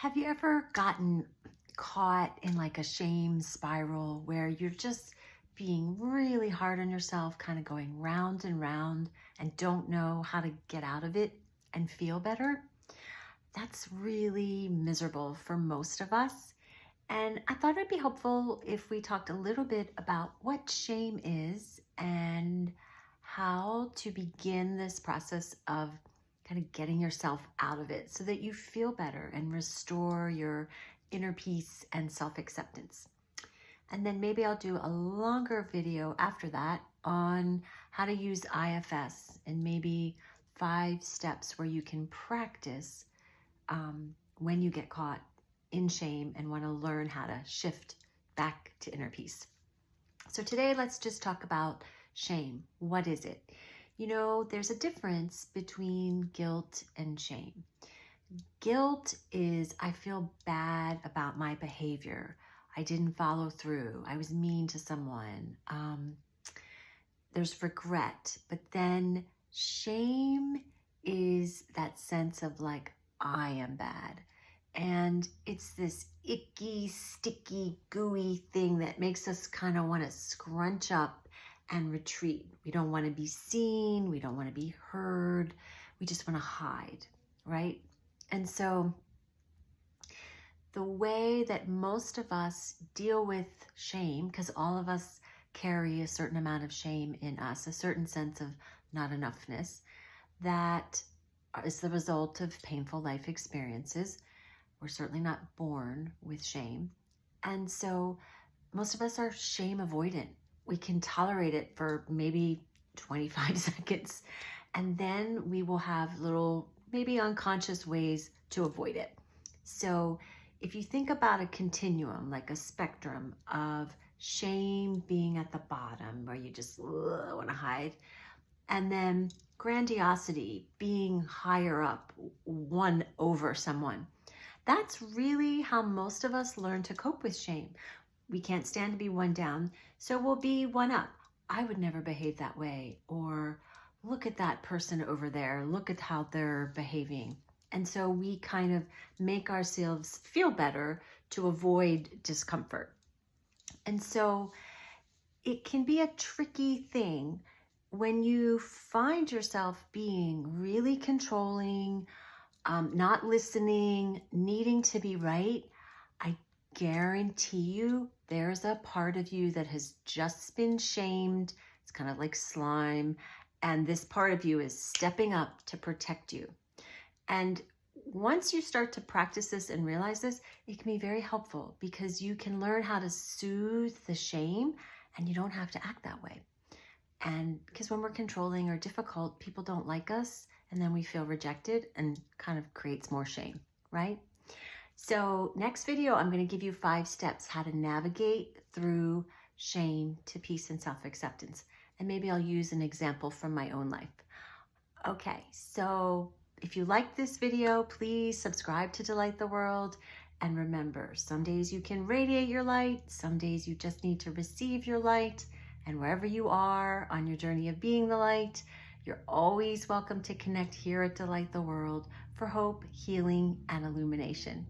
Have you ever gotten caught in like a shame spiral where you're just being really hard on yourself, kind of going round and round and don't know how to get out of it and feel better? That's really miserable for most of us. And I thought it'd be helpful if we talked a little bit about what shame is and how to begin this process of kind of getting yourself out of it so that you feel better and restore your inner peace and self-acceptance. And then maybe I'll do a longer video after that on how to use IFS and maybe 5 steps where you can practice when you get caught in shame and want to learn how to shift back to inner peace. So today, let's just talk about shame. What is it? You know, there's a difference between guilt and shame. Guilt is, I feel bad about my behavior. I didn't follow through. I was mean to someone. There's regret. But then shame is that sense of like, I am bad. And it's this icky, sticky, gooey thing that makes us kind of want to scrunch up and retreat. We don't want to be seen. We don't want to be heard. We just want to hide, right? And so the way that most of us deal with shame, because all of us carry a certain amount of shame in us, a certain sense of not enoughness, that is the result of painful life experiences. We're certainly not born with shame. And so most of us are shame avoidant. We can tolerate it for maybe 25 seconds, and then we will have little, maybe unconscious ways to avoid it. So if you think about a continuum, like a spectrum of shame being at the bottom where you just want to hide, and then grandiosity being higher up, one over someone. That's really how most of us learn to cope with shame. We can't stand to be one down, so we'll be one up. I would never behave that way, or look at that person over there, look at how they're behaving. And so we kind of make ourselves feel better to avoid discomfort. And so it can be a tricky thing when you find yourself being really controlling, not listening, needing to be right. I guarantee you there's a part of you that has just been shamed. It's kind of like slime. And this part of you is stepping up to protect you. And once you start to practice this and realize this, it can be very helpful because you can learn how to soothe the shame and you don't have to act that way. And because when we're controlling or difficult, people don't like us, and then we feel rejected and kind of creates more shame, right? So next video, I'm going to give you 5 steps how to navigate through shame to peace and self-acceptance. And maybe I'll use an example from my own life. Okay, so if you like this video, please subscribe to Delight the World. And remember, some days you can radiate your light, some days you just need to receive your light. And wherever you are on your journey of being the light, you're always welcome to connect here at Delight the World for hope, healing, and illumination.